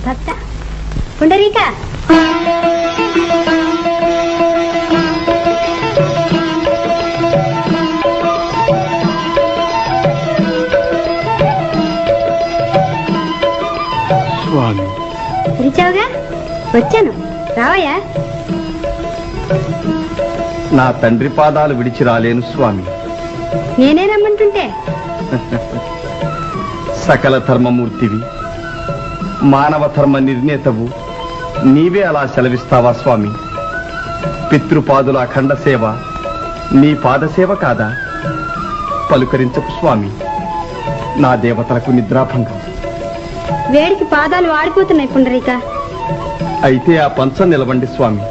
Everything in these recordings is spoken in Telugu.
భక్త పుండరీక స్వామి పిలిచావుగా వచ్చాను రావయ్యా. నా తండ్రి పాదాలు విడిచి రాలేను స్వామి. నేనే రమ్మంటుంటే సకల ధర్మమూర్తివి, మానవ ధర్మ నిర్ణేతవు, నీవే అలా సెలవిస్తావా స్వామి? పితృపాదుల అఖండ సేవ నీ పాదసేవ కాదా? పలుకరించకు స్వామి, నా దేవతలకు నిద్రాభంగం. వేడికి పాదాలు వాడిపోతున్నాయి పుండరీక. అయితే ఆ పంచం నిలవండి స్వామి.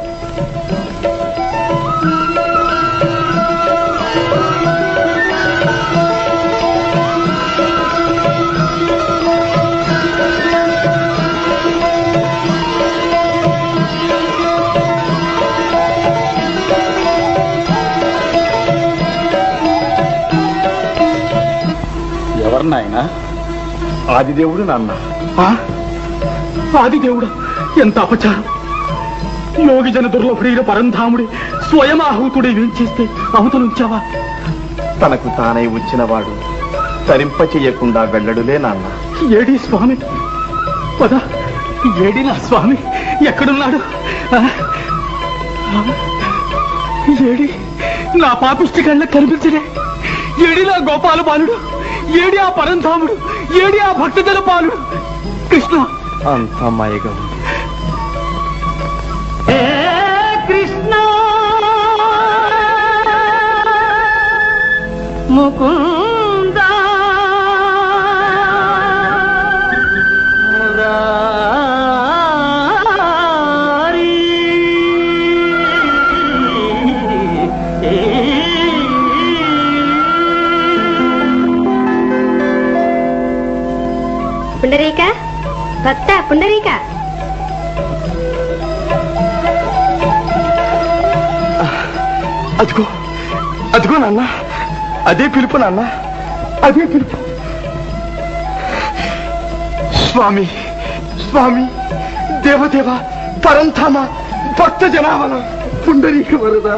ఎవరినాయన? ఆదిదేవుడు నాన్న. ఆదిదేవుడు ఎంత అపచారం! యోగి జన దుర్లభుడైన పరంధాముడి స్వయం ఆహుతుడి వీల్చేస్తే అవతలుంచావా? తనకు తానై వచ్చినవాడు తరింప చెయ్యకుండా వెళ్ళడులే నాన్న. ఏడి స్వామి? పద, ఏడి నా స్వామి? ఎక్కడున్నాడు? ఏడి నా పాపిష్టి కళ్ళకు కనిపించడే? ఏడి నా గోపాల బాలుడు? ఏడి ఆ పరంధాముడు? ఏడి ఆ భక్తజన పాలుడు? కృష్ణ అంత మాయగా ఉంది. కృష్ణ ముకుంద పుండరీక భక్త పుండరీక. అదిగో అదిగో నాన్న, అదే పిలుపు నాన్న, అదే పిలుపు. స్వామి స్వామి, దేవదేవ, పరంధామ, భక్త జనావన, పుండరీక వరద,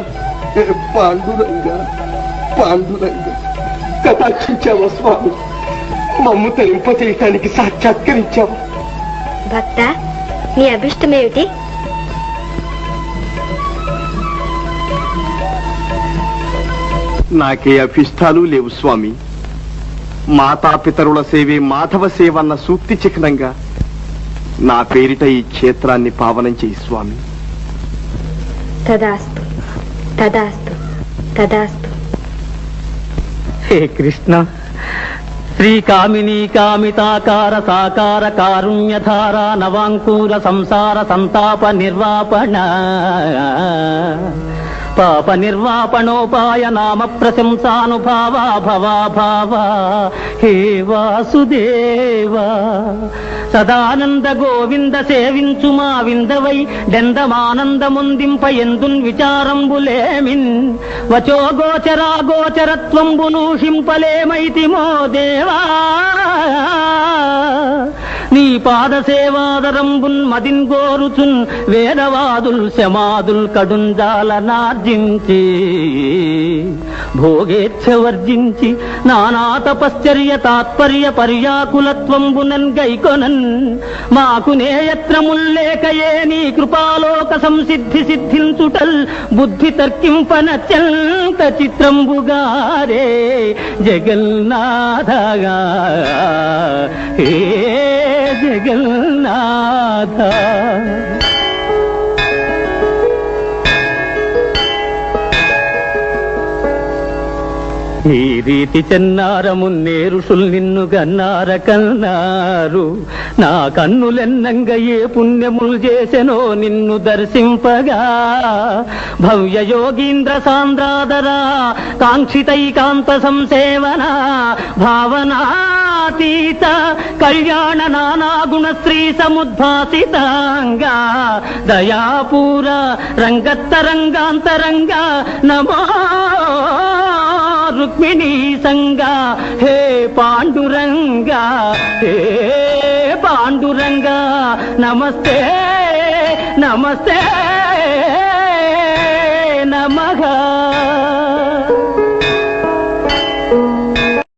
పాండురంగ పాండురంగ, కటాక్షించావా స్వామి? మమ్ము తరింప చేయటానికి సాక్షాత్కరించావా? భక్త నీ అభిష్టమేమిటి? నాకే అభిష్టాలు లేవు స్వామి. మాతాపితరుల సేవే మాధవ సేవ అన్న సూక్తి చిహ్నంగా నా పేరిట ఈ క్షేత్రాన్ని పావనం చేయి స్వామి. తదాస్తు తదాస్తు తదాస్తు. హే కృష్ణ, శ్రీకామినీ కామితాకార సాకార కారుణ్యధార నవాంకూర సంసార సంతాప నిర్వాపణ పాప నిర్వాపణోపాయ నామ ప్రశంసానుభావ భవాభావ. హే వాసుదేవ సదానంద గోవింద సేవించు మా విందవై డెందమానందముందింప ఎందున్ విచారంబులేమిన్ వచో గోచరా గోచరత్వంబును హింపలేమైతిమో దేవా. నీ పాద సేవాదరంబున్ మదిన్ గోరుచున్ వేదవాదుల్ శమాదుల్ కడుంజాల నార్జించి భోగేచ్ఛ వర్జించి నానా తపశ్చర్య తాత్పర్య పర్యాకులత్వంబునన్ గైకొనన్ మాకు నేయత్రముల్లేకయే నీ కృపాలోక సంసిద్ధి సిద్ధించుటల్ బుద్ధి తర్కింపనత్యంత చిత్రంబుగారే జగన్నాథగా. హే జగన్నాథ, ఈ రీతి చెన్నారమున్నే ఋషులు నిన్ను గన్నార కన్నారు. నా కన్నులెన్నంగ ఏ పుణ్యములు చేసెనో నిన్ను దర్శింపగా. భవ్య యోగీంద్ర సాంద్రాదరా కాంక్షితైకాంత సంసేవన భావనాతీత కళ్యాణ నానాగుణ శ్రీ సముద్భాసితాంగా దయాపూర రంగత్తరంగాంతరంగా నమో రుక్మిణీ సంగా హే పాండురంగా హే పాండురంగా నమస్తే నమస్తే